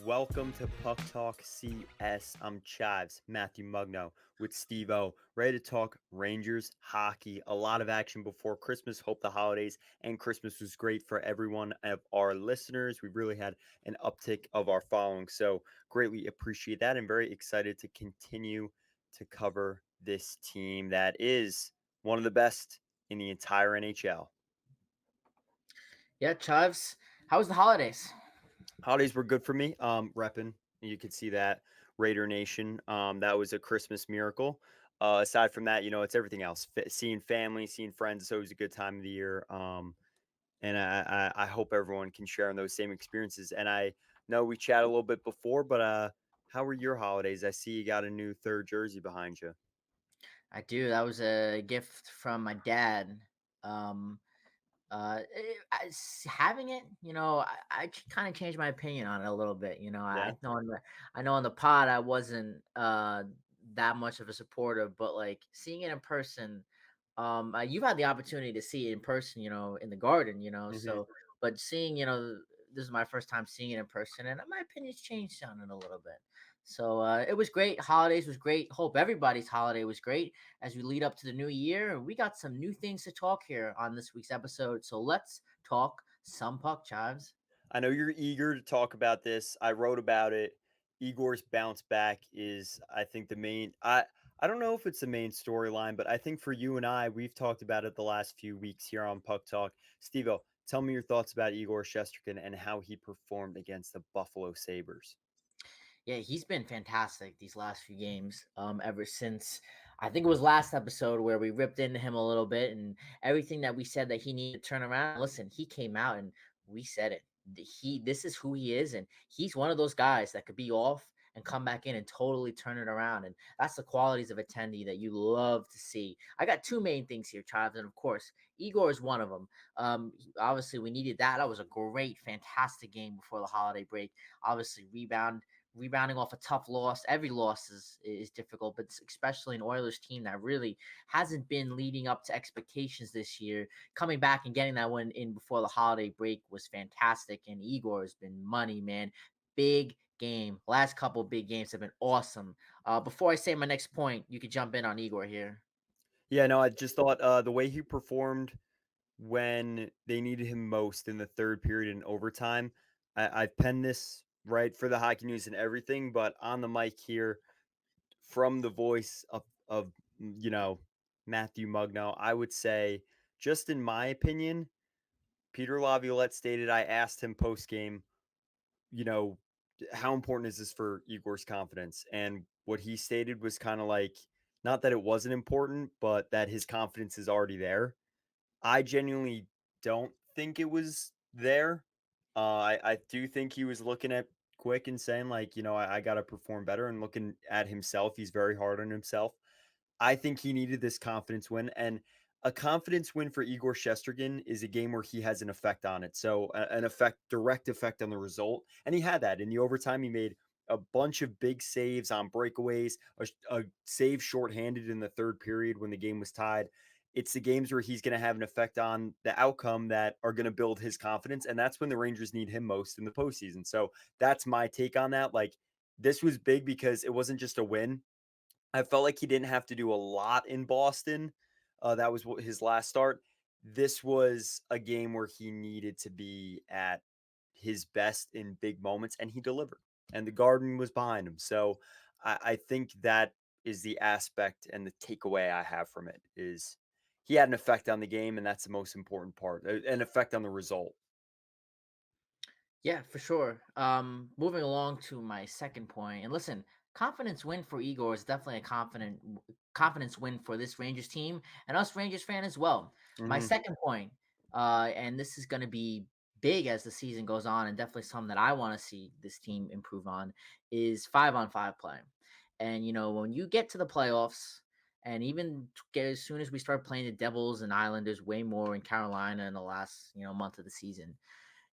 Welcome to Puck Talk CS. I'm Chives, Matthew Mugno with Steve-O, ready to talk Rangers hockey. A lot of action before Christmas. Hope the holidays and Christmas was great for everyone of our listeners. We've really had an uptick of our following, so greatly appreciate that and very excited to continue to cover this team that is one of the best in the entire NHL. Yeah, Chives. How was the holidays? Holidays were good for me. Repping, you could see that Raider Nation. That was a Christmas miracle. Aside from that, it's everything else. Seeing family, seeing friends. It's always a good time of the year. And I hope everyone can share in those same experiences. And I know we chatted a little bit before, but how were your holidays? I see you got a new third jersey behind you. I do. That was a gift from my dad. Um, Having it, I kind of changed my opinion on it a little bit. Yeah. I know on the pod I wasn't that much of a supporter, but like seeing it in person, you've had the opportunity to see it in person, in the garden, Hmm. so but seeing, this is my first time seeing it in person, and my opinion's changed on it a little bit. So it was great. Holidays was great. Hope everybody's holiday was great as we lead up to the new year. And we got some new things to talk here on this week's episode. So let's talk some puck, Chives. I know you're eager to talk about this. I wrote about it. Igor's bounce back is, I think, the main. I don't know if it's the main storyline, but I think for you and I, we've talked about it the last few weeks here on Puck Talk. Steve-O, tell me your thoughts about Igor Shesterkin and how he performed against the Buffalo Sabres. Yeah, he's been fantastic these last few games. Ever since I think it was last episode where we ripped into him a little bit and everything that we said that he needed to turn around. Listen, he came out and we said it. This is who he is, and he's one of those guys that could be off and come back in and totally turn it around. And that's the qualities of attendee that you love to see. I got two main things here, Travis, and of course, Igor is one of them. Obviously, we needed that. That was a great, fantastic game before the holiday break. Obviously, rebounding off a tough loss. Every loss is difficult, but especially an Oilers team that really hasn't been leading up to expectations this year. Coming back and getting that one in before the holiday break was fantastic. And Igor has been money, man. Big game. Last couple big games have been awesome. Before I say my next point, you could jump in on Igor here. Yeah, no, I just thought the way he performed when they needed him most in the third period in overtime. I've penned this right for the hockey news and everything, but on the mic here, from the voice of Matthew Mugno, I would say, just in my opinion, Peter Laviolette stated, I asked him post game, you know, how important is this for Igor's confidence? And what he stated was kind of like, not that it wasn't important, but that his confidence is already there. I genuinely don't think it was there. I do think he was looking at Quick and saying, like, I got to perform better, and looking at himself. He's very hard on himself. I think he needed this confidence win. And a confidence win for Igor Shesterkin is a game where he has an effect on it. So an effect, direct effect on the result. And he had that in the overtime. He made a bunch of big saves on breakaways, a save shorthanded in the third period when the game was tied. It's the games where he's going to have an effect on the outcome that are going to build his confidence. And that's when the Rangers need him most in the postseason. So that's my take on that. Like, this was big because it wasn't just a win. I felt like he didn't have to do a lot in Boston. That was his last start. This was a game where he needed to be at his best in big moments, and he delivered. And the Garden was behind him. So I think that is the aspect and the takeaway I have from it is he had an effect on the game, and that's the most important part, an effect on the result. Yeah, for sure. Moving along to my second point, and listen, confidence win for Igor is definitely a confidence win for this Rangers team and us Rangers fan as well. My Hmm. second point, and this is going to be big as the season goes on, and definitely something that I want to see this team improve on is 5-on-5 play. And when you get to the playoffs, and even as soon as we start playing the Devils and Islanders way more in Carolina in the last month of the season,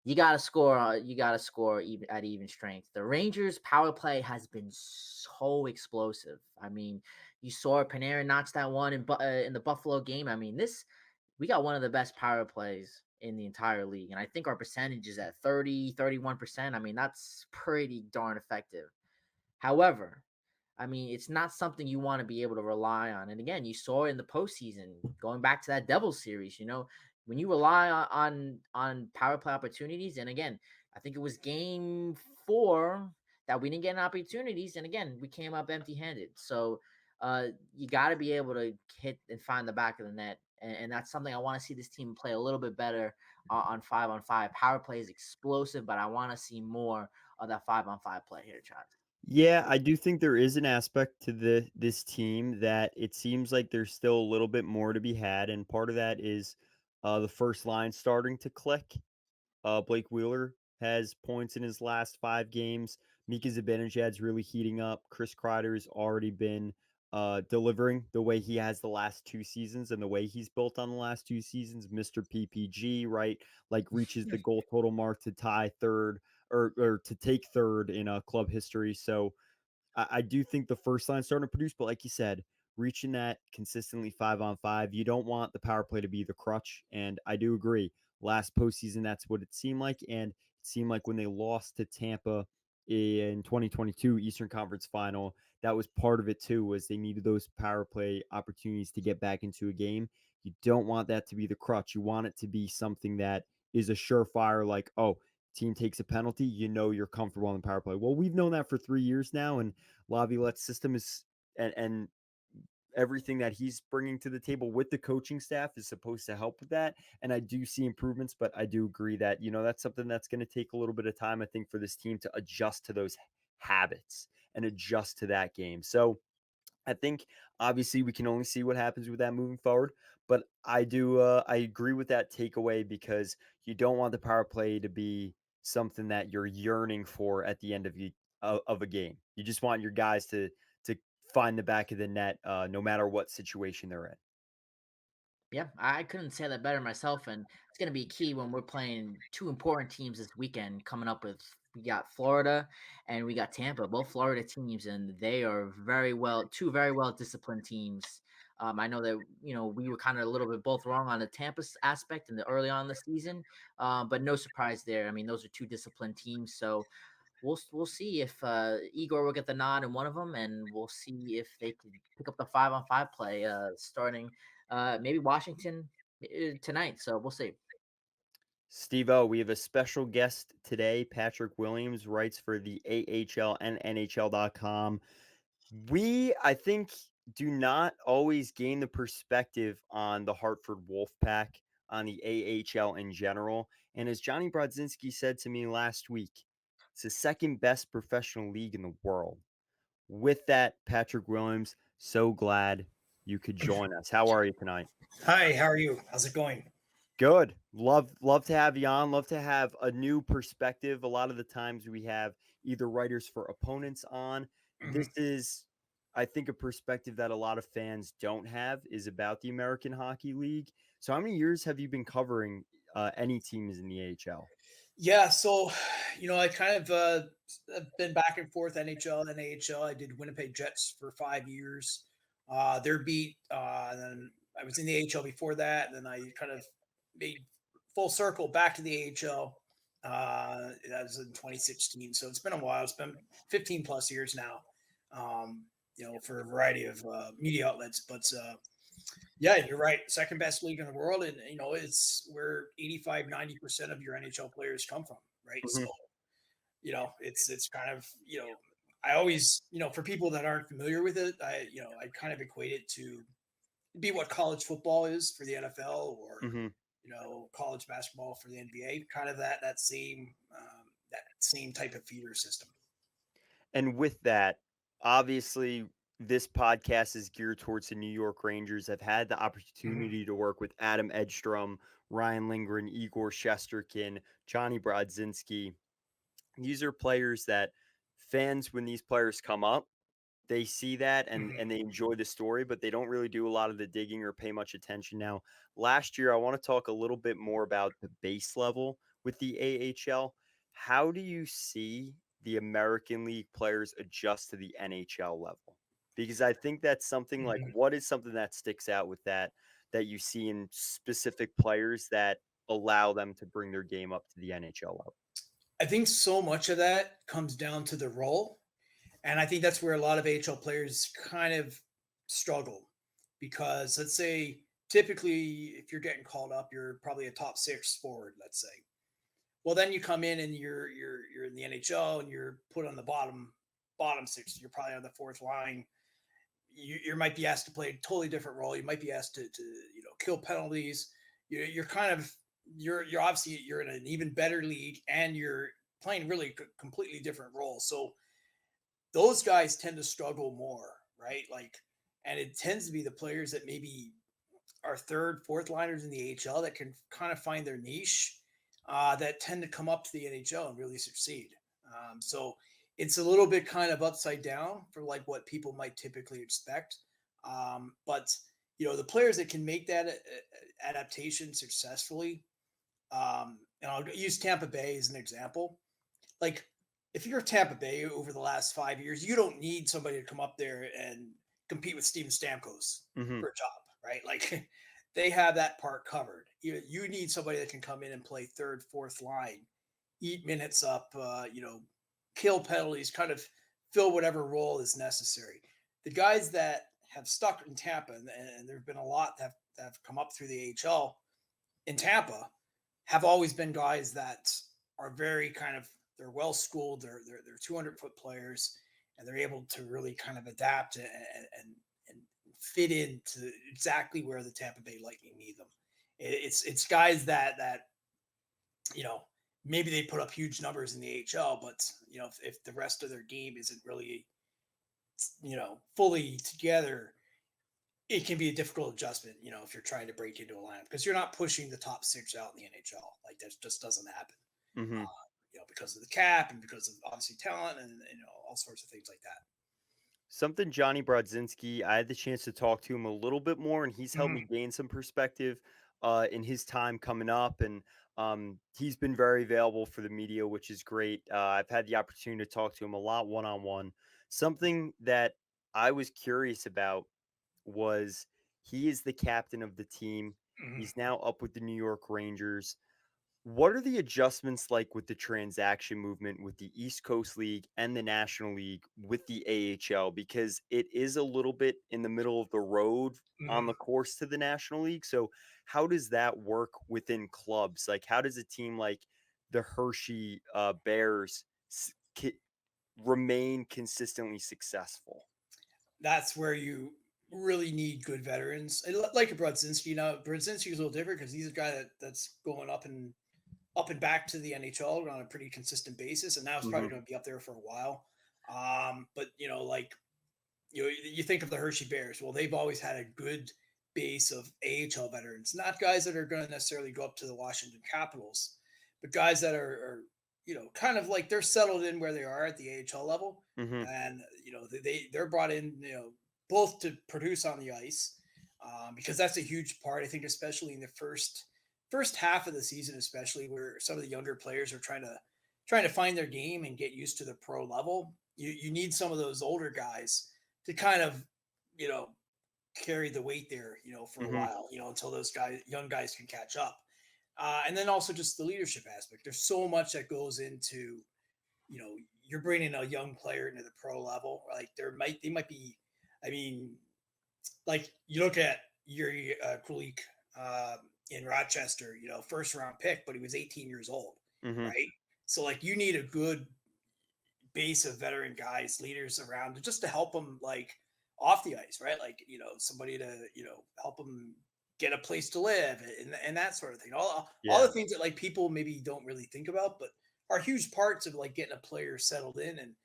you got to score. You got to score even at even strength. The Rangers' power play has been so explosive. I mean, you saw Panarin notch that one in the Buffalo game. I mean, we got one of the best power plays in the entire league. And I think our percentage is at 31%. I mean, that's pretty darn effective. However, I mean, it's not something you want to be able to rely on. And again, you saw it in the postseason, going back to that Devils series. When you rely on power play opportunities, and again, I think it was game 4 that we didn't get opportunities, and again, we came up empty-handed. So you got to be able to hit and find the back of the net, and that's something I want to see this team play a little bit better on 5-on-5. Power play is explosive, but I want to see more of that 5-on-5 play here, Chad. Yeah, I do think there is an aspect to this team that it seems like there's still a little bit more to be had, and part of that is the first line starting to click. Blake Wheeler has points in his last 5 games. Mika Zibanejad's really heating up. Chris Kreider's already been delivering the way he has the last 2 seasons and the way he's built on the last 2 seasons. Mr. PPG, right? Like reaches the goal total mark to tie third or to take third in club history. So I do think the first line starting to produce, but like you said, reaching that consistently 5-on-5, you don't want the power play to be the crutch. And I do agree. Last postseason, that's what it seemed like. And it seemed like when they lost to Tampa in 2022 Eastern Conference Final, that was part of it too, was they needed those power play opportunities to get back into a game. You don't want that to be the crutch. You want it to be something that is a surefire, like, oh, team takes a penalty, you're comfortable on the power play. Well, we've known that for 3 years now, and Laviolette's system is and everything that he's bringing to the table with the coaching staff is supposed to help with that. And I do see improvements, but I do agree that that's something that's going to take a little bit of time, I think, for this team to adjust to those habits and adjust to that game. So I think obviously we can only see what happens with that moving forward, but I agree with that takeaway because you don't want the power play to be something that you're yearning for at the end of a game. You just want your guys to find the back of the net no matter what situation they're in. Yeah, I couldn't say that better myself, and it's going to be key when we're playing 2 important teams this weekend. Coming up with we got Florida and we got Tampa, both Florida teams, and they are two very well disciplined teams. I know that we were kind of a little bit both wrong on the Tampa aspect in the early on in the season, but no surprise there. I mean, those are 2 disciplined teams, so we'll see if Igor will get the nod in one of them, and we'll see if they can pick up the 5-on-5 play starting maybe Washington tonight. So we'll see. Steve-O, we have a special guest today. Patrick Williams writes for the AHL and NHL.com. We, I think, do not always gain the perspective on the Hartford Wolf Pack, on the AHL in general. And as Johnny Brodzinski said to me last week, it's the second best professional league in the world. With that, Patrick Williams, so glad you could join us. How are you tonight? Hi, how are you? How's it going? Good. Love to have you on. Love to have a new perspective. A lot of the times we have either writers for opponents on. This Mhm. is, I think, a perspective that a lot of fans don't have is about the American Hockey League. So how many years have you been covering any teams in the AHL? Yeah, so I kind of have been back and forth NHL and AHL. I did Winnipeg Jets for 5 years. They're beat, and then I was in the AHL before that. And then I kind of made full circle back to the AHL. That was in 2016. So it's been a while. It's been 15 plus years now. For a variety of media outlets, but yeah, you're right. Second best league in the world. And, it's where 85-90% of your NHL players come from. Right. So, Mhm. it's kind of, I always, for people that aren't familiar with it, I kind of equate it to be what college football is for the NFL or, Mhm. college basketball for the NBA, kind of that same type of feeder system. And with that, obviously, this podcast is geared towards the New York Rangers. I've had the Mhm. opportunity to work with Adam Edstrom, Ryan Lindgren, Igor Shesterkin, Johnny Brodzinski. These are players that fans, when these players come up, they see that Mhm. and they enjoy the story, but they don't really do a lot of the digging or pay much attention. Now, last year, I want to talk a little bit more about the base level with the AHL. How do you see the American League players adjust to the NHL level? Because I think that's something like Mhm. what is something that sticks out with that that you see in specific players that allow them to bring their game up to the NHL level? I think so much of that comes down to the role. And I think that's where a lot of AHL players kind of struggle because let's say typically if you're getting called up, you're probably a top six forward, let's say. Well, then you come in and you're in the NHL and you're put on the bottom six. You're probably on the fourth line. You might be asked to play a totally different role. You might be asked to kill penalties. You're kind of you're obviously you're in an even better league and you're playing really completely different roles. So those guys tend to struggle more, right? Like, and it tends to be the players that maybe are third, fourth liners in the AHL that can kind of find their niche that tend to come up to the NHL and really succeed. So it's a little bit kind of upside down for like what people might typically expect. But the players that can make that adaptation successfully, and I'll use Tampa Bay as an example. Like if you're Tampa Bay over the last 5 years, you don't need somebody to come up there and compete with Steven Stamkos Hmm. for a job, right? Like they have that part covered. You need somebody that can come in and play third, fourth line, eat minutes up, kill penalties, kind of fill whatever role is necessary. The guys that have stuck in Tampa, and there have been a lot that have come up through the AHL in Tampa, have always been guys that are very kind of they're well schooled. They're 200-foot players, and they're able to really kind of adapt and fit into exactly where the Tampa Bay Lightning need them. It's guys that you know maybe they put up huge numbers in the AHL, but if the rest of their game isn't really fully together, it can be a difficult adjustment, if you're trying to break into a lineup because you're not pushing the top six out in the NHL. Like that just doesn't happen. Hmm. Because of the cap and because of obviously talent and all sorts of things like that. Something Johnny Brodzinski, I had the chance to talk to him a little bit more, and he's helped me Mhm. gain some perspective in his time coming up. And he's been very available for the media, which is great. I've had the opportunity to talk to him a lot one on one. Something that I was curious about was he is the captain of the team. Mhm. He's now up with the New York Rangers. What are the adjustments like with the transaction movement with the East Coast League and the National League with the AHL? Because it is a little bit in the middle of the road on Mhm. the course to the National League. So, how does that work within clubs? Like, how does a team like the Hershey Bears remain consistently successful? That's where you really need good veterans. Like a Brodzinski. Now Brodzinski is a little different because he's a guy that's going up and back to the NHL on a pretty consistent basis, and now it's Hmm. probably going to be up there for a while. But like you think of the Hershey Bears. Well, they've always had a good base of AHL veterans, not guys that are going to necessarily go up to the Washington Capitals, but guys that are kind of like they're settled in where they are at the AHL level, Hmm. and they're brought in both to produce on the ice because that's a huge part. I think especially in the first half of the season, especially where some of the younger players are trying to find their game and get used to the pro level. You need some of those older guys to kind of, you know, carry the weight there, for a Hmm. while, until those young guys can catch up. And then also just the leadership aspect. There's so much that goes into, you're bringing a young player into the pro level. Like they might be, I mean, like you look at Yuri Kulik in Rochester, first round pick, but he was 18 years old, Hmm. right? So like you need a good base of veteran guys, leaders around just to help them like off the ice, right? Like, somebody to, help them get a place to live and that sort of thing. All Yeah. the things that like people maybe don't really think about, but are huge parts of like getting a player settled in and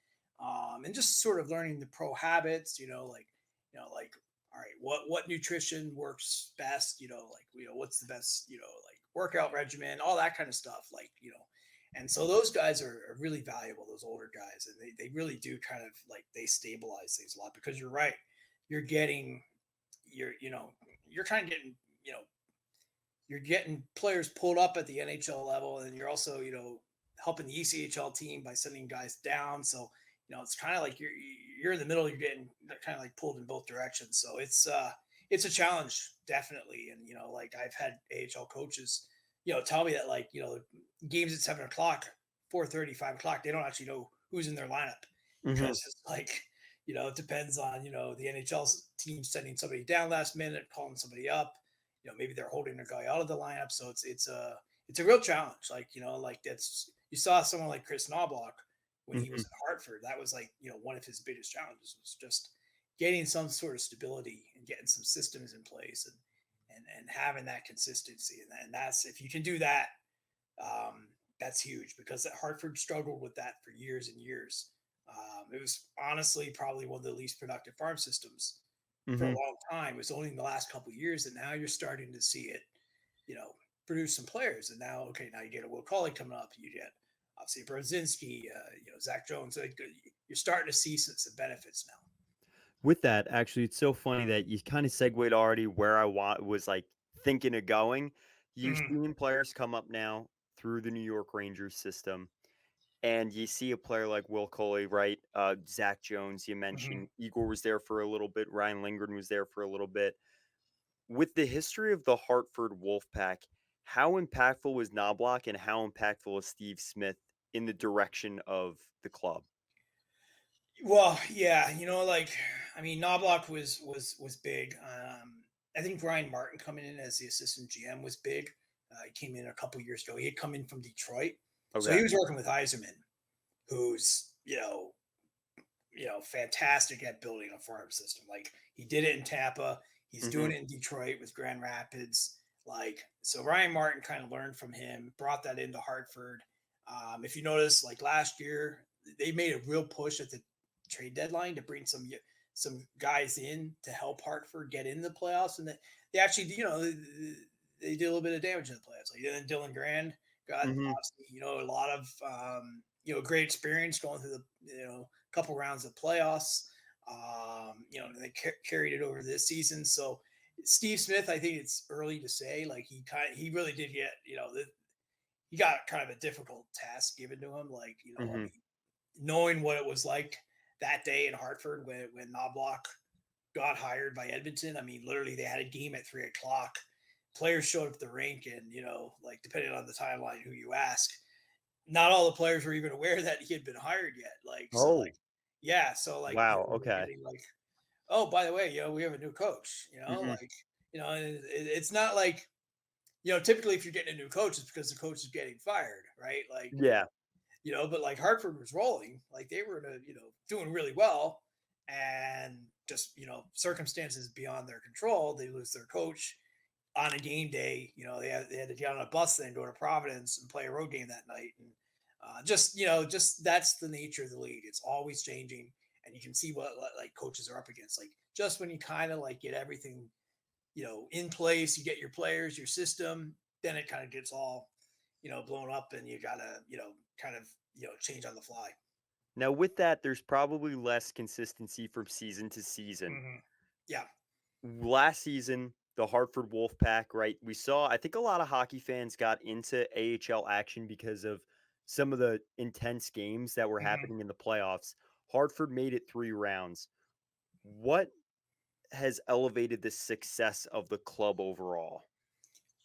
just sort of learning the pro habits, like, all right, what nutrition works best, like, what's the best, like workout regimen, all that kind of stuff. Like, and so those guys are really valuable, those older guys, and they really do kind of like they stabilize things a lot because you're right. You're getting you're trying to get you know you're getting players pulled up at the NHL level, and you're also helping the ECHL team by sending guys down. So it's kind of like you're in the middle. You're getting kind of like pulled in both directions. So it's a challenge, definitely. And, like I've had AHL coaches, tell me that like, games at 7 o'clock, 4:30, 5 o'clock, they don't actually know who's in their lineup Hmm. because it's like, it depends on, the NHL team sending somebody down last minute, calling somebody up. Maybe they're holding a guy out of the lineup. So it's a real challenge. Like, like you saw someone like Kris Knoblauch when he Hmm. was at Hartford. That was like, one of his biggest challenges was just getting some sort of stability and getting some systems in place and having that consistency. And that's, if you can do that, that's huge because Hartford struggled with that for years and years. It was honestly probably one of the least productive farm systems for a Hmm. long time. It was only in the last couple of years that now you're starting to see it, you know, produce some players. And now, okay, now you get a Will Coley coming up. You get obviously Brodzinski, Zach Jones. You're starting to see some benefits now. With that, actually, it's so funny that you kind of segued already where was like thinking of going. You're Mhm, seeing players come up now through the New York Rangers system, and you see a player like Will Coley, right? Zach Jones, you mhm. mentioned Igor was there for a little bit. Ryan Lindgren was there for a little bit. With the history of the Hartford Wolf Pack, how impactful was Knobloch and how impactful is Steve Smith in the direction of the club? Well, yeah, like I mean, Knobloch was big. I think Brian Martin coming in as the assistant GM was big. He came in a couple years ago. He had come in from Detroit, so Okay. he was working with Eiserman, who's fantastic at building a farm system. Like he did it in Tampa, he's Hmm. doing it in Detroit with Grand Rapids. Like so, Ryan Martin kind of learned from him, brought that into Hartford. If you notice, like last year, they made a real push at the trade deadline to bring some guys in to help Hartford get in the playoffs, and they actually, they did a little bit of damage in the playoffs. Like then Dylan Grand got Hmm. obviously, a lot of great experience going through the couple rounds of playoffs. They carried it over this season. So Steve Smith, I think it's early to say. Like he really did get, he got kind of a difficult task given to him. Like I Hmm. mean, knowing what it was like that day in Hartford when Knobloch got hired by Edmonton. I mean, literally they had a game at 3 o'clock. Players showed up at the rink, and like depending on the timeline, who you ask, not all the players were even aware that he had been hired yet. Like, so like, Oh, yeah, so like, wow. we were Okay. getting like, oh, by the way, we have a new coach. Hmm. Like, and it's not like typically if you're getting a new coach, it's because the coach is getting fired, right? Like, Yeah. but like Hartford was rolling, like they were doing really well, and just circumstances beyond their control, they lose their coach on a game day. They had to get on a bus then go to Providence and play a road game that night, and just that's the nature of the league. It's always changing, and you can see what like coaches are up against. Like just when you kind of like get everything in place, you get your players, your system, then it kind of gets all blown up, and you gotta kind of change on the fly. Now, with that, there's probably less consistency from season to season. Hmm. Yeah. Last season, the Hartford Wolf Pack, right? We saw, I think a lot of hockey fans got into AHL action because of some of the intense games that were Hmm. happening in the playoffs. Hartford made it 3 rounds. What has elevated the success of the club overall?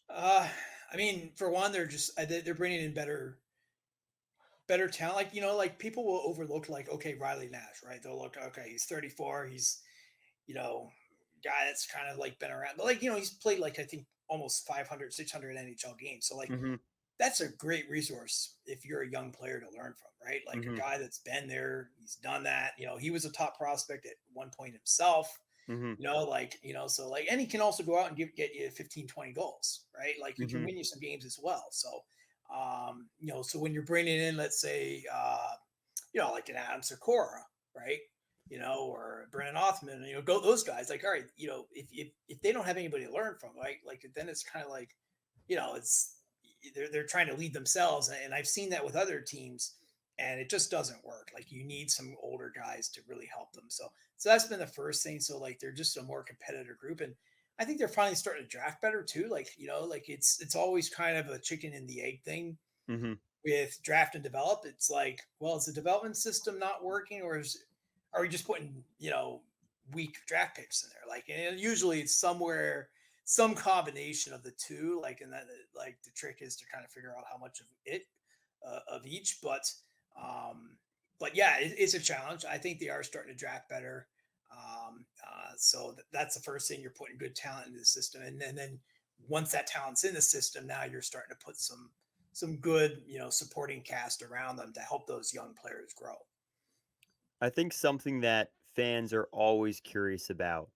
Uh, I mean, for one, they're bringing in better talent. Like like people will overlook like okay Riley Nash, right? They'll look okay he's 34, he's you know guy that's kind of like been around, but like he's played like I think almost 500, 600 NHL games. So like Hmm. that's a great resource if you're a young player to learn from, right? Like a Hmm. guy that's been there, he's done that. He was a top prospect at one point himself. Hmm. So like, and he can also go out and get you 15, 20 goals, right? Like he can Hmm. win you some games as well. So, so when you're bringing in, let's say, like an Adam Sikora, right? Or Brennan Othman, go those guys. Like, all right, if they don't have anybody to learn from, right? Like then it's kind of like, it's they're trying to lead themselves, and I've seen that with other teams, and it just doesn't work. Like you need some older guys to really help them. So that's been the first thing. So like they're just a more competitive group, and I think they're finally starting to draft better too. Like like it's always kind of a chicken and the egg thing Hmm. with draft and develop. It's like, well, is the development system not working, or are we just putting weak draft picks in there. Like, and usually it's somewhere, some combination of the two. Like, and that, like, the trick is to kind of figure out how much of it, of each. But yeah, it's a challenge. I think they are starting to draft better. So that's the first thing. You're putting good talent into the system, and then once that talent's in the system, now you're starting to put some good, supporting cast around them to help those young players grow. I think something that fans are always curious about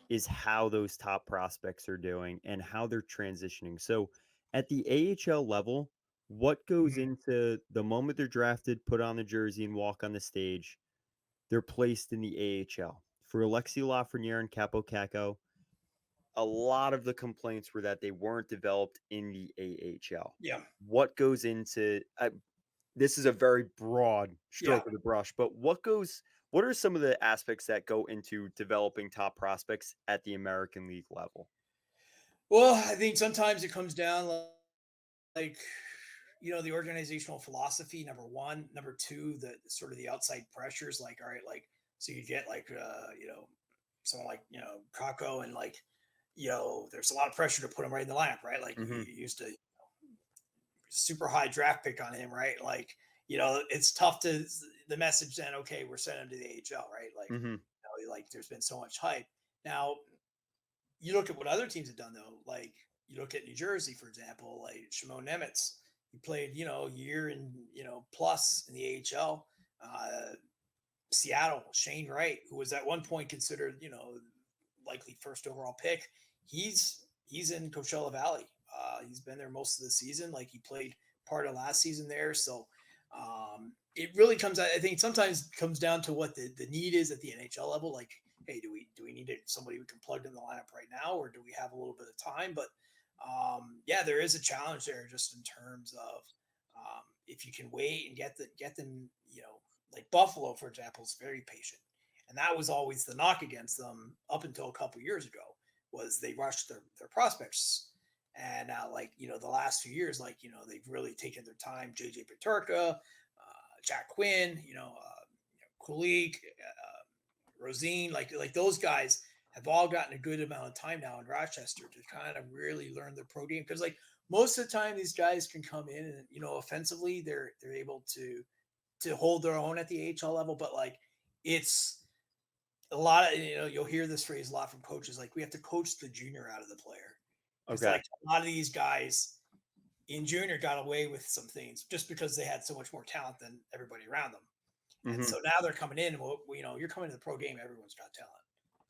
is how those top prospects are doing and how they're transitioning. So at the AHL level, what goes Mhm. into the moment they're drafted, put on the jersey, and walk on the stage? They're placed in the AHL. For Alexi Lafreniere and Capo Caco, a lot of the complaints were that they weren't developed in the AHL. Yeah, What goes into this is a very broad yeah. stroke of the brush, but what are some of the aspects that go into developing top prospects at the American League level? Well, I think sometimes it comes down like, the organizational philosophy, number one. Number two, the sort of the outside pressures. Like, all right, like, so you get like, someone like, Kako, and like, there's a lot of pressure to put him right in the lineup, right? Like, you Mhm, used to super high draft pick on him, right? Like, it's tough to the message then, okay, we're sending him to the AHL, right? Like, mhm, like there's been so much hype. Now, you look at what other teams have done though. Like, you look at New Jersey, for example, like Shimon Nemitz. He played, year and plus in the AHL. Uh, Seattle, Shane Wright, who was at one point considered, likely first overall pick. He's in Coachella Valley. He's been there most of the season. Like, he played part of last season there. So it really comes out. I think sometimes comes down to what the need is at the NHL level. Like, hey, do we need somebody we can plug in the lineup right now, or do we have a little bit of time? But yeah, there is a challenge there just in terms of if you can wait and get them, like Buffalo, for example, is very patient, and that was always the knock against them up until a couple years ago, was they rushed their prospects. And now, like, the last few years, like, they've really taken their time. JJ Peterka, Jack Quinn, Kulik, Rosine, like those guys have all gotten a good amount of time now in Rochester to kind of really learn their pro game. Because, like, most of the time these guys can come in and, offensively they're able to hold their own at the AHL level, but like, it's a lot of, you'll hear this phrase a lot from coaches, like, we have to coach the junior out of the player, because okay, like a lot of these guys in junior got away with some things just because they had so much more talent than everybody around them. And mhm. so now they're coming in, and you're coming to the pro game, everyone's got talent.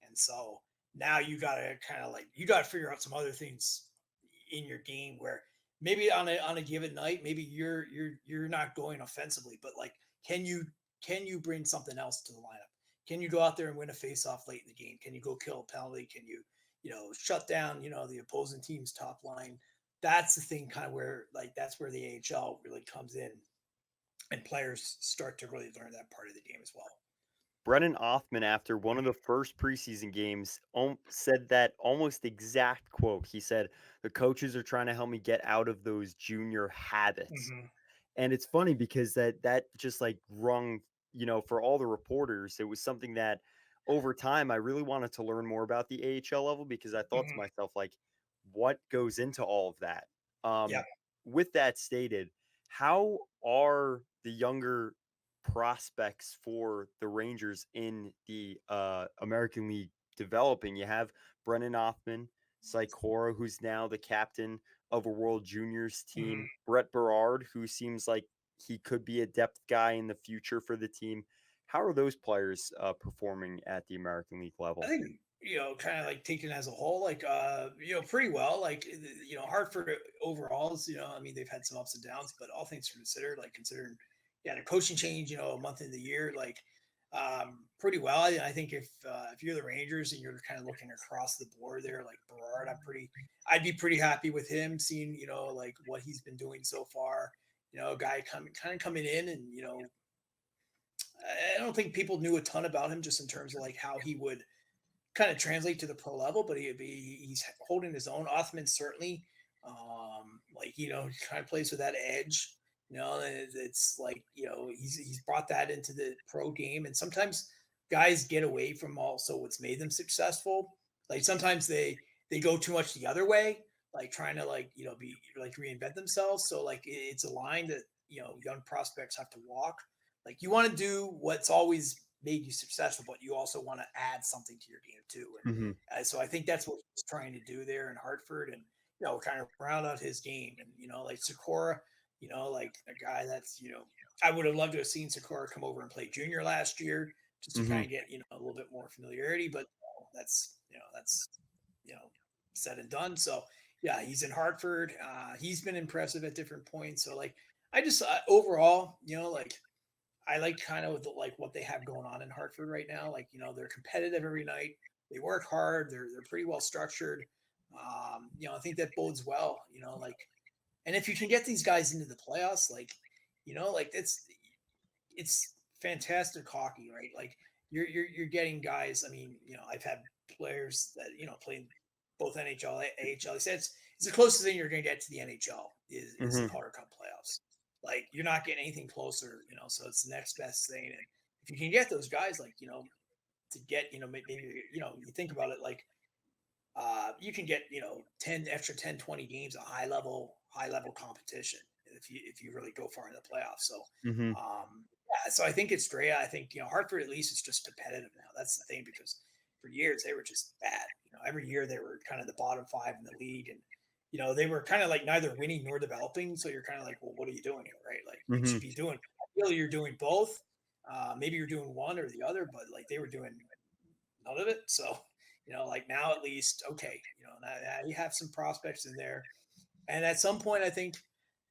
And so now you got to kind of like, you got to figure out some other things in your game where maybe on a given night, maybe you're not going offensively, but like, can you bring something else to the lineup? Can you go out there and win a face-off late in the game? Can you go kill a penalty? Can you, shut down, the opposing team's top line? That's the thing, kind of where, like, that's where the AHL really comes in, and players start to really learn that part of the game as well. Brennan Othman, after one of the first preseason games, said that almost exact quote. He said, "The coaches are trying to help me get out of those junior habits." Mm-hmm. And it's funny because that just like rung, for all the reporters, it was something that over time I really wanted to learn more about the AHL level, because I thought to Mm-hmm. myself, like, what goes into all of that? Yeah. With that stated, how are the younger prospects for the Rangers in the American League developing? You have Brennan Othman, Sikora, who's now the captain of a World Juniors team, Mm-hmm. Brett Berard, who seems like he could be a depth guy in the future for the team. How are those players performing at the American League I level? think, kind of like taken as a whole, like, pretty well. Like, Hartford overall is, I mean, they've had some ups and downs, but all things considered, like, considering, yeah, the coaching change, a month in the year, like, pretty well. I think if you're the Rangers and you're kind of looking across the board there, like Berard, I'd be pretty happy with him, seeing, like what he's been doing so far. A guy coming in, and I don't think people knew a ton about him, just in terms of like how he would kind of translate to the pro level, but he's holding his own. Othman certainly, like, he kind of plays with that edge. It's like, he's brought that into the pro game, and sometimes guys get away from also what's made them successful. Like sometimes they go too much the other way, like trying to like be like reinvent themselves. So like it's a line that young prospects have to walk. Like you want to do what's always made you successful, but you also want to add something to your game too. Hmm. And so I think that's what he's trying to do there in Hartford, and kind of round out his game. And like Sakura, like a guy that's I would have loved to have seen Sakura come over and play junior last year just to Hmm. kind of get a little bit more familiarity. But that's said and done. So yeah, he's in Hartford. He's been impressive at different points. So like I just overall, like I like kind of like what they have going on in Hartford right now. Like they're competitive every night. They work hard. They're pretty well structured. I think that bodes well. Like, and if you can get these guys into the playoffs, like like it's fantastic hockey, right? Like you're getting guys. I mean, I've had players that playing both NHL, AHL. He said it's the closest thing you're going to get to the NHL is the Hmm. Calder Cup playoffs. Like you're not getting anything closer, So it's the next best thing, and if you can get those guys, like to get maybe you think about it, like you can get 10 20 games of high level competition if you really go far in the playoffs. So Hmm. yeah, so I think it's great. I think Hartford at least is just competitive now. That's the thing, because for years they were just bad. Every year they were kind of the bottom five in the league, and they were kind of like neither winning nor developing. So you're kind of like, well, what are you doing here, right? Like you Hmm. should be doing. Ideally, you're doing both. Maybe you're doing one or the other, but like they were doing none of it. So like now at least, okay, now you have some prospects in there, and at some point, I think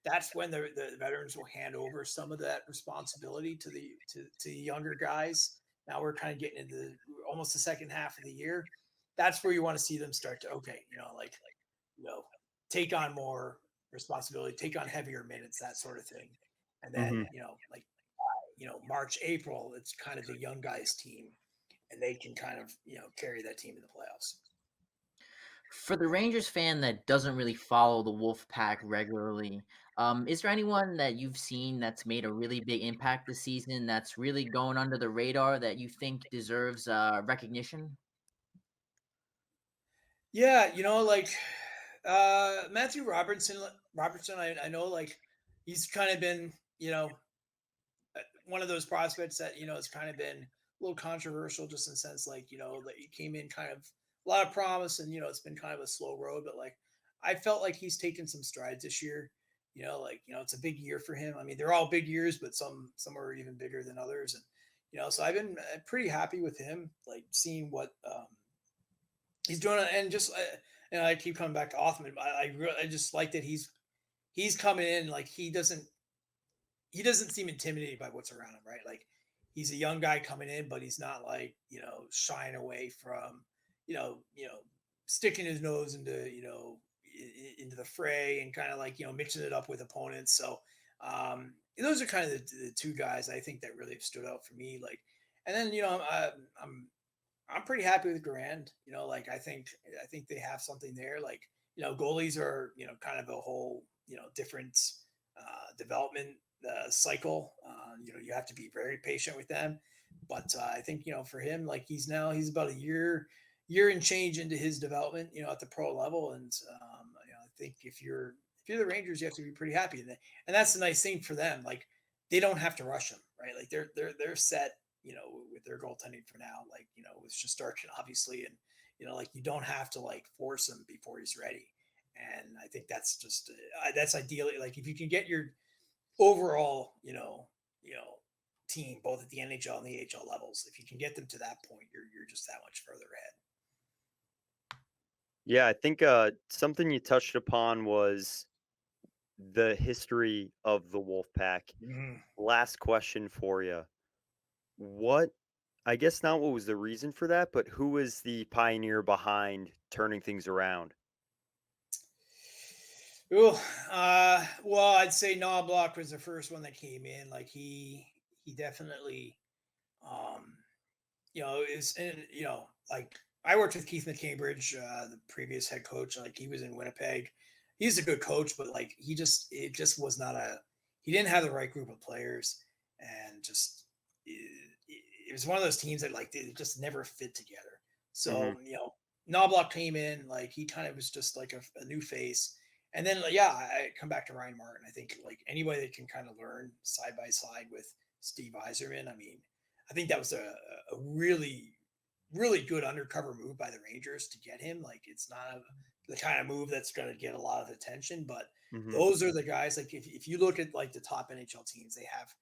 that's when the veterans will hand over some of that responsibility to the younger guys. Now we're kind of getting into almost the second half of the year. That's where you want to see them start to like you know take on more responsibility, take on heavier minutes, that sort of thing. And then Hmm. like March, April, it's kind of the young guys team, and they can kind of carry that team in the playoffs. For the Rangers fan that doesn't really follow the Wolf Pack regularly, is there anyone that you've seen that's made a really big impact this season that's really going under the radar that you think deserves recognition? Yeah, like Matthew Robertson, I know, like he's kind of been, one of those prospects that has kind of been a little controversial, just in the sense, like that he came in kind of a lot of promise, and it's been kind of a slow road. But like I felt like he's taken some strides this year. Like it's a big year for him. I mean, they're all big years, but some are even bigger than others, and so I've been pretty happy with him, like seeing what he's doing. And just I keep coming back to Othman, but I just like that he's coming in, like he doesn't seem intimidated by what's around him, right? Like he's a young guy coming in, but he's not like shying away from sticking his nose into the fray, and kind of like mixing it up with opponents. So those are kind of the two guys I think that really have stood out for me. Like, and then I'm pretty happy with Grand. Like I think they have something there. Like goalies are kind of a whole different development cycle. You have to be very patient with them. But I think for him, like he's about a year and change into his development. At the pro level, and I think if you're the Rangers, you have to be pretty happy. And that's the nice thing for them. Like they don't have to rush him, right? Like they're set with their goaltending for now, like, with Shesterkin, obviously. And, like you don't have to like force him before he's ready. And I think that's just, that's ideally, like if you can get your overall, team, both at the NHL and the AHL levels, if you can get them to that point, you're just that much further ahead. Yeah, I think something you touched upon was the history of the Wolf Pack. Mhm. Last question for you. What, I guess not what was the reason for that, but who was the pioneer behind turning things around? Ooh, well, I'd say Knoblauch was the first one that came in. Like he definitely, um, is and like I worked with Keith McCambridge, the previous head coach. Like he was in Winnipeg. He's a good coach, but like it just was not he didn't have the right group of players, and just it was one of those teams that like they just never fit together. Mhm. So Knoblauch came in, like he kind of was just like a new face. And then yeah, I come back to Ryan Martin. I think like anybody that can kind of learn side by side with Steve Yzerman. I mean, I think that was a really really good undercover move by the Rangers to get him. Like it's not the kind of move that's going to get a lot of attention, but Mhm. those are the guys. Like if you look at like the top NHL teams, they have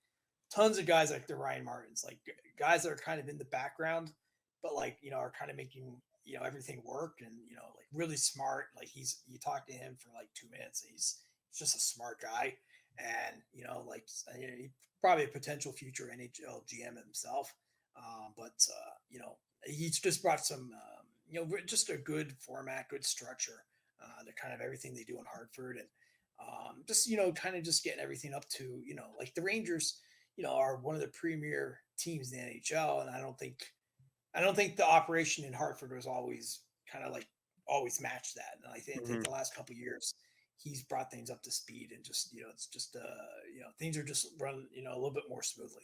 tons of guys like the Ryan Martins, like guys that are kind of in the background, but like are kind of making everything work, and like really smart. Like you talk to him for like 2 minutes, and he's just a smart guy, and like he's probably a potential future NHL GM himself. But he's just brought some just a good format, good structure. They're kind of everything they do in Hartford, and just kind of just getting everything up to like the Rangers are one of the premier teams in the NHL, and I don't think the operation in Hartford was always kind of like always matched that. And I think Mhm. the last couple of years he's brought things up to speed, and just it's just things are just run a little bit more smoothly.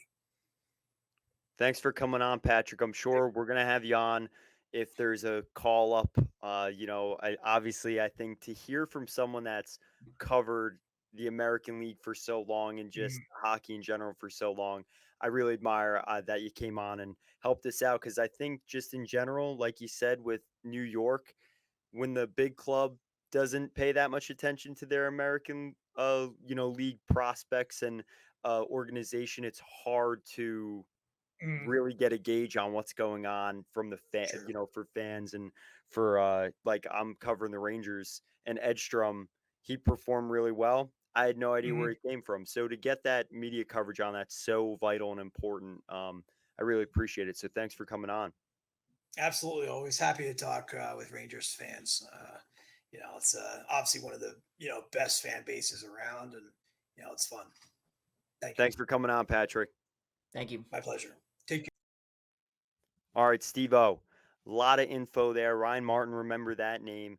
Thanks for coming on, Patrick. I'm sure we're gonna have you on if there's a call up. I think to hear from someone that's covered the American League for so long and just hockey in general for so long, I really admire that you came on and helped us out because I think just in general, like you said, with New York, when the big club doesn't pay that much attention to their American, league prospects and organization, it's hard to Mm, really get a gauge on what's going on from the sure. for fans and for like I'm covering the Rangers and Edstrom, he performed really well. I had no idea where Mhm. he came from. So to get that media coverage on that's so vital and important. I really appreciate it. So thanks for coming on. Absolutely, always happy to talk with Rangers fans. It's obviously one of the best fan bases around, and it's fun. Thank you. Thanks for coming on, Patrick. Thank you. My pleasure. Take care. All right, Steve O. A lot of info there. Ryan Martin, remember that name.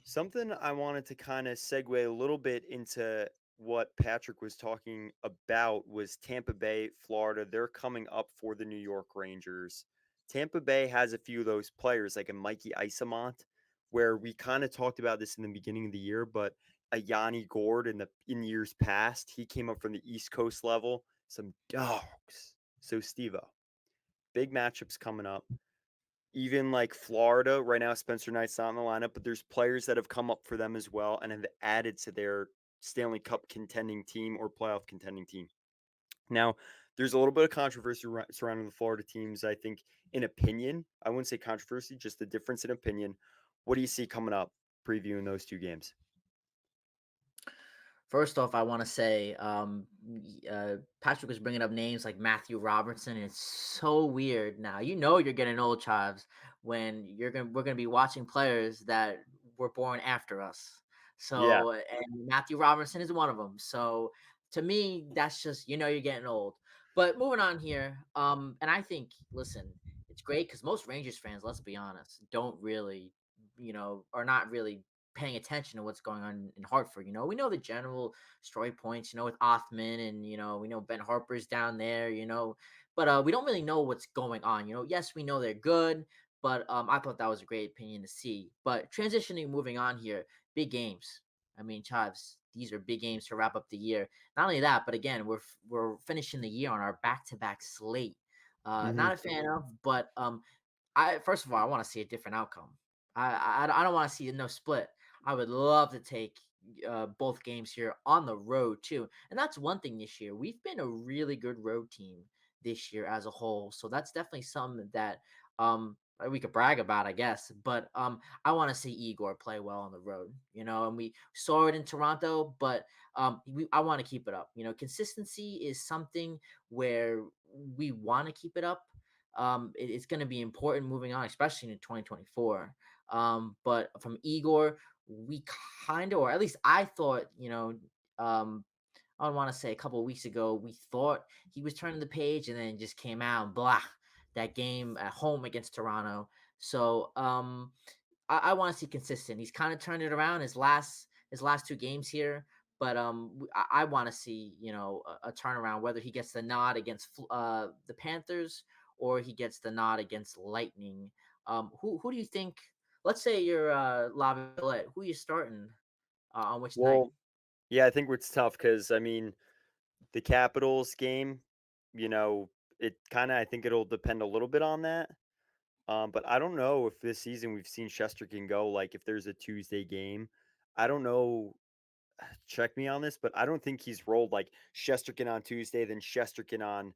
Something I wanted to kind of segue a little bit into what Patrick was talking about was Tampa Bay, Florida. They're coming up for the New York Rangers. Tampa Bay has a few of those players, like a Mikey Isamont, where we kind of talked about this in the beginning of the year, but a Yanni Gord in years past, he came up from the East Coast level. Some dogs. So Steve-O, big matchups coming up. Even like Florida right now, Spencer Knight's not in the lineup, but there's players that have come up for them as well and have added to their Stanley Cup contending team or playoff contending team. Now, there's a little bit of controversy surrounding the Florida teams. I think, in opinion, I wouldn't say controversy, just a difference in opinion. What do you see coming up previewing those two games? First off, I want to say Patrick was bringing up names like Matthew Robertson. And it's so weird now. You're getting old, Chives, when we're gonna be watching players that were born after us. Yeah. So, and Matthew Robertson is one of them. So, to me, that's just you're getting old. But moving on here, and I think, listen, it's great because most Rangers fans, let's be honest, don't really, are not really paying attention to what's going on in Hartford. We know the general story points, with Othman, and we know Ben Harper's down there, but we don't really know what's going on. Yes, we know they're good, but I thought that was a great opinion to see. But transitioning, moving on here, big games. I mean, Chives, these are big games to wrap up the year. Not only that, but again, we're finishing the year on our back-to-back slate. Hmm. Not a fan of, but I first of all, I want to see a different outcome. I don't want to see no split. I would love to take both games here on the road too, and that's one thing this year. We've been a really good road team this year as a whole, so that's definitely something that we could brag about, I guess. But I want to see Igor play well on the road, and we saw it in Toronto, but I want to keep it up. Consistency is something where we want to keep it up. It's going to be important moving on, especially in 2024. But from Igor, we kind of, or at least I thought, um, I would want to say a couple of weeks ago, we thought he was turning the page, and then just came out and blah, that game at home against Toronto. So I want to see consistent. He's kind of turned it around his last two games here, but I want to see a turnaround, whether he gets the nod against the Panthers or he gets the nod against Lightning. Who do you think? Let's say you're Laviolette. Who are you starting on which night? Well, yeah, I think it's tough because I mean the Capitals game, you know, it kind of I think it'll depend a little bit on that. But I don't know if this season we've seen Shesterkin go like if there's a Tuesday game. I don't know. Check me on this, but I don't think he's rolled like Shesterkin on Tuesday, then Shesterkin on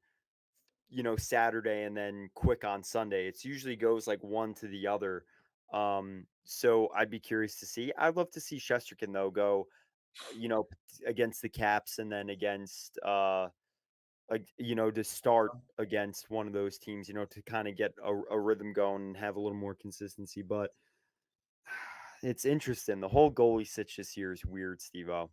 Saturday, and then Quick on Sunday. It's usually goes like one to the other. So I'd be curious to see. I'd love to see Shesterkin though go, you know, against the Caps and then against to start against one of those teams, to kind of get a rhythm going and have a little more consistency. But it's interesting. The whole goalie sitch this year is weird, Steve-O.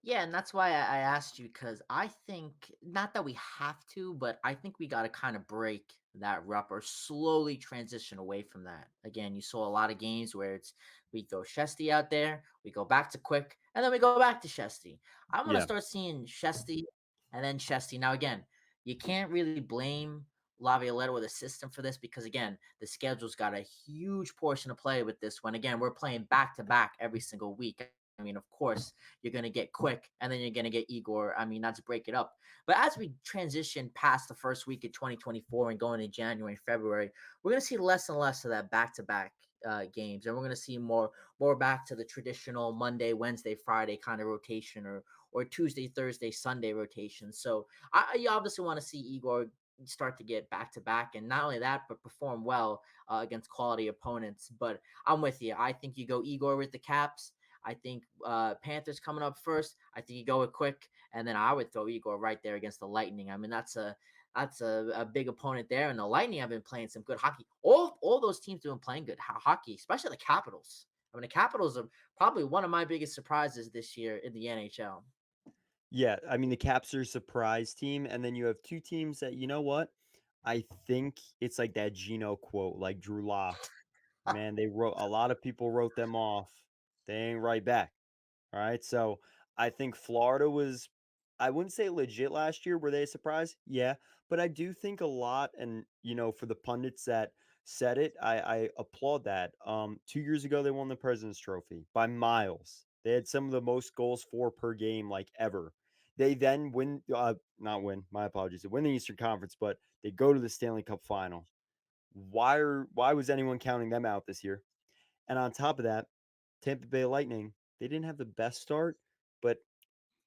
Yeah, and that's why I asked you because I think not that we have to, but I think we got to kind of break that rep or slowly transition away from that. Again, you saw a lot of games where it's we throw Shesty out there, we go back to Quick, and then we go back to Shesty. I'm gonna Yeah. start seeing Shesty and then Shesty. Now again, you can't really blame Laviolette with a system for this because again, the schedule's got a huge portion to play with this one. Again, we're playing back to back every single week. I mean, of course, you're going to get Quick and then you're going to get Igor. I mean, not to break it up. But as we transition past the first week of 2024 and going into January and February, we're going to see less and less of that back to back games. And we're going to see more back to the traditional Monday, Wednesday, Friday kind of rotation or Tuesday, Thursday, Sunday rotation. So you obviously want to see Igor start to get back to back and not only that but perform well against quality opponents. But I'm with you. I think you go Igor with the Caps. I think Panthers coming up first. I think you go with Quick, and then I would throw Igor right there against the Lightning. I mean, that's a big opponent there, and the Lightning have been playing some good hockey. All those teams have been playing good hockey, especially the Capitals. I mean, the Capitals are probably one of my biggest surprises this year in the NHL. Yeah, I mean the Caps are a surprise team, and then you have two teams that what? I think it's like that Gino quote, like Drew Lock. Man, they wrote a lot of people wrote them off. They ain't right back. All right. So I think Florida was, I wouldn't say legit last year. Were they a surprise? Yeah. But I do think a lot, and for the pundits that said it, I applaud that. 2 years ago they won the President's Trophy by miles. They had some of the most goals for per game like ever. They then win not win, my apologies. They win the Eastern Conference, but they go to the Stanley Cup final. Why was anyone counting them out this year? And on top of that, Tampa Bay Lightning, they didn't have the best start, but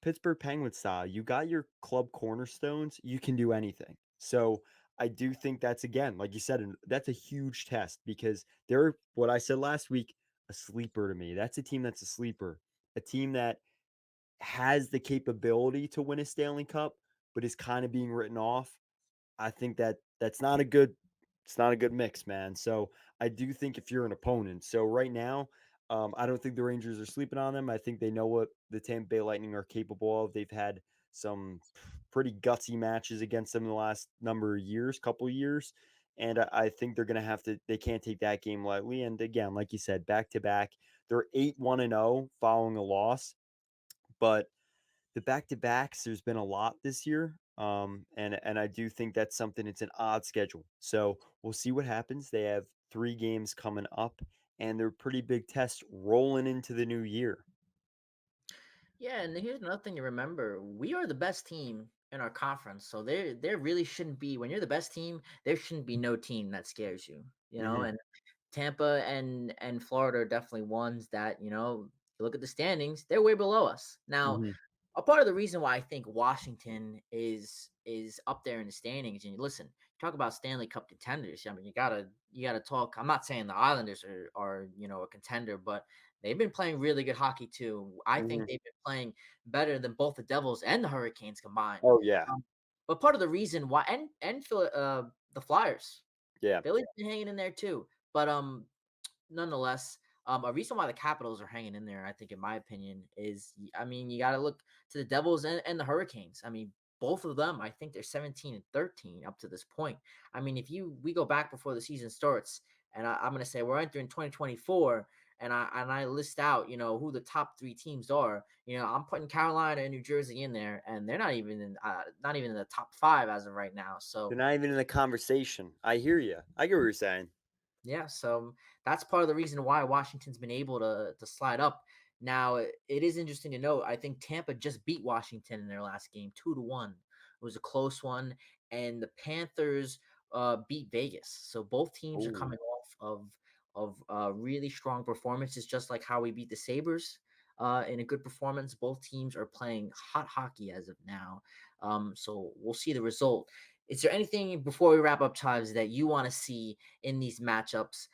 Pittsburgh Penguins style, you got your club cornerstones, you can do anything. So I do think that's again, like you said, that's a huge test because they're what I said last week, a sleeper to me. That's a team that's a sleeper, a team that has the capability to win a Stanley Cup, but is kind of being written off. I think that's not a good it's not a good mix, man. So I do think if you're an opponent, so right now, I don't think the Rangers are sleeping on them. I think they know what the Tampa Bay Lightning are capable of. They've had some pretty gutsy matches against them in the last number of years, couple of years. And I think they're going to have to, they can't take that game lightly. And again, like you said, back to back, they're 8-1-0 following a loss. But the back to backs, there's been a lot this year. And I do think that's something. It's an odd schedule, so we'll see what happens. They have 3 games coming up, and they're pretty big tests rolling into the new year. Yeah, and here's another thing to remember: we are the best team in our conference, so there really shouldn't be when you're the best team. There shouldn't be no team that scares you, Hmm. And Tampa and Florida are definitely ones that you look at the standings; they're way below us now. Hmm. A part of the reason why I think Washington is up there in the standings, and listen, talk about Stanley Cup contenders. I mean, you gotta talk. I'm not saying the Islanders are a contender, but they've been playing really good hockey too. I think Hmm. they've been playing better than both the Devils and the Hurricanes combined. Oh yeah, But part of the reason why, the Flyers, yeah. Philly's been hanging in there too. But nonetheless, a reason why the Capitals are hanging in there, I think, in my opinion, is I mean, you got to look to the Devils and the Hurricanes. I mean, both of them, I think they're 17 and 13 up to this point. I mean, if we go back before the season starts, and I'm going to say we're entering 2024, and I list out, who the top three teams are, I'm putting Carolina and New Jersey in there, and they're not even in the top five as of right now. They're So not even in the conversation. I hear you. I get what you're saying. yeah, so that's part of the reason why Washington's been able to slide up. Now, it is interesting to note. I think Tampa just beat Washington in their last game, 2-1. It was a close one, and the Panthers beat Vegas. So both teams are Oh, coming off of really strong performances, just like how we beat the Sabres in a good performance. Both teams are playing hot hockey as of now. So we'll see the result. Is there anything before we wrap up, Chives, that you want to see in these matchups?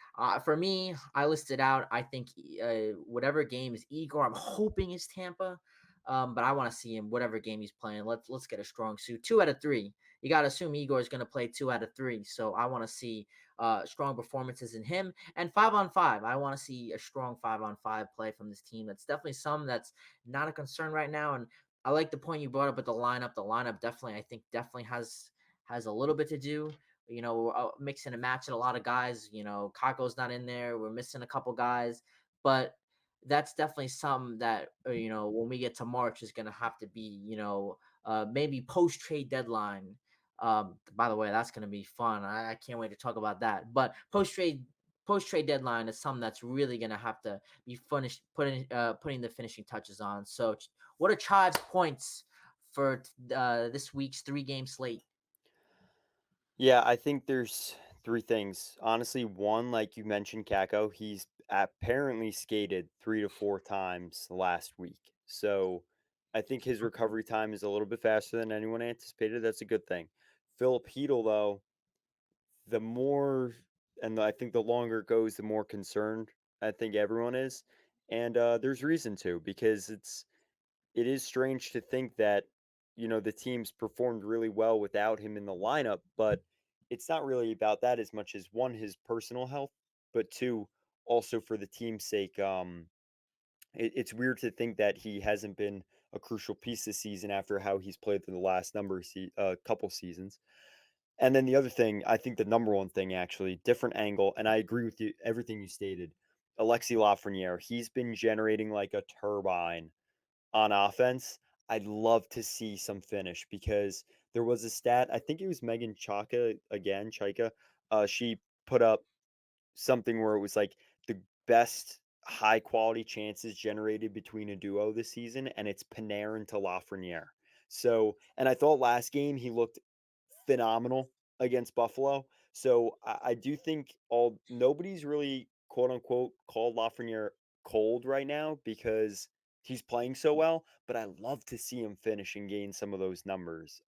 For me, I listed out. I think whatever game is Igor, I'm hoping is Tampa, but I want to see him whatever game he's playing. Let's get a strong suit. 2 out of 3. You got to assume Igor is going to play 2 out of 3. So I want to see strong performances in him. And 5-on-5, I want to see a strong 5-on-5 play from this team. That's definitely some that's not a concern right now. And I like the point you brought up with the lineup. The lineup definitely, I think, definitely has a little bit to do. We're mixing and matching a lot of guys. Kako's not in there. We're missing a couple guys, but that's definitely some that when we get to March is going to have to be maybe post trade deadline. By the way, that's going to be fun. I can't wait to talk about that. But post trade deadline is something that's really going to have to be finished putting the finishing touches on. So, what are Chive's points for this week's 3-game slate? yeah. I think there's three things. Honestly, one, like you mentioned, Kako, he's apparently skated 3 to 4 times last week. So I think his recovery time is a little bit faster than anyone anticipated. That's a good thing. Philip Hedel, though, the more and I think the longer it goes, the more concerned I think everyone is. And there's reason to, because it is strange to think that, the team's performed really well without him in the lineup, but it's not really about that as much as one, his personal health, but two, also for the team's sake. It's weird to think that he hasn't been a crucial piece this season after how he's played for the last couple seasons. And then the other thing, I think the number one thing, actually, different angle, and I agree with you, everything you stated. Alexi Lafreniere, he's been generating like a turbine on offense. I'd love to see some finish because there was a stat. I think it was Megan Chaika. She put up something where it was like the best high quality chances generated between a duo this season, and it's Panarin to Lafreniere. So, and I thought last game he looked phenomenal against Buffalo. So I do think all nobody's really quote unquote called Lafreniere cold right now because he's playing so well. But I love to see him finish and gain some of those numbers.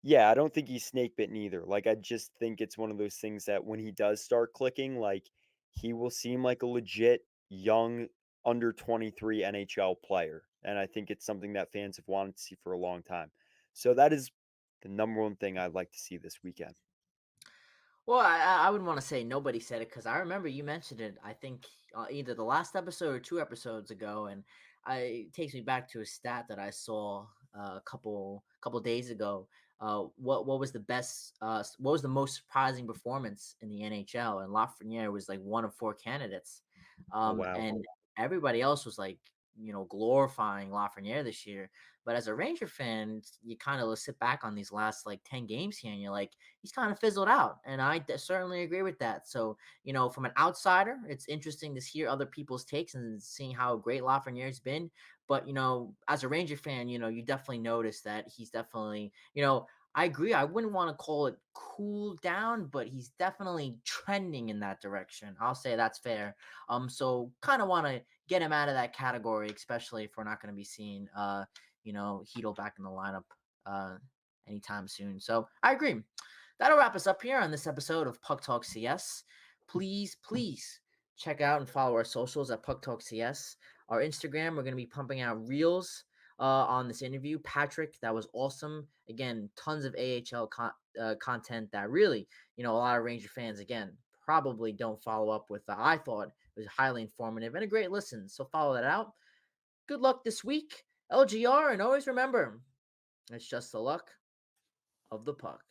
Yeah, I don't think he's snake bitten either. Like I just think it's one of those things that when he does start clicking, like he will seem like a legit young under 23 NHL player. And I think it's something that fans have wanted to see for a long time. So that is the number one thing I'd like to see this weekend. Well, I wouldn't want to say nobody said it because I remember you mentioned it. I think either the last episode or 2 episodes ago, and it takes me back to a stat that I saw a couple days ago. What was the best? What was the most surprising performance in the NHL? And Lafreniere was like one of 4 candidates, Oh wow. and everybody else was like glorifying Lafreniere this year. But as a Ranger fan, you kind of sit back on these last like 10 games here and you're like, he's kind of fizzled out. And I certainly agree with that. So, from an outsider, it's interesting to hear other people's takes and seeing how great Lafreniere's been. But, as a Ranger fan, you definitely notice that he's definitely, I agree. I wouldn't want to call it cool down, but he's definitely trending in that direction. I'll say that's fair. So kind of want to get him out of that category, especially if we're not going to be seeing Heedle back in the lineup uh anytime soon. So I agree. That'll wrap us up here on this episode of Puck Talk CS. Please check out and follow our socials at Puck Talk CS. Our Instagram, we're going to be pumping out reels on this interview. Patrick, that was awesome. Again, tons of AHL content that really, a lot of Ranger fans, again, probably don't follow up with. I thought it was highly informative and a great listen. So follow that out. Good luck this week, LGR, and always remember, it's just the luck of the puck.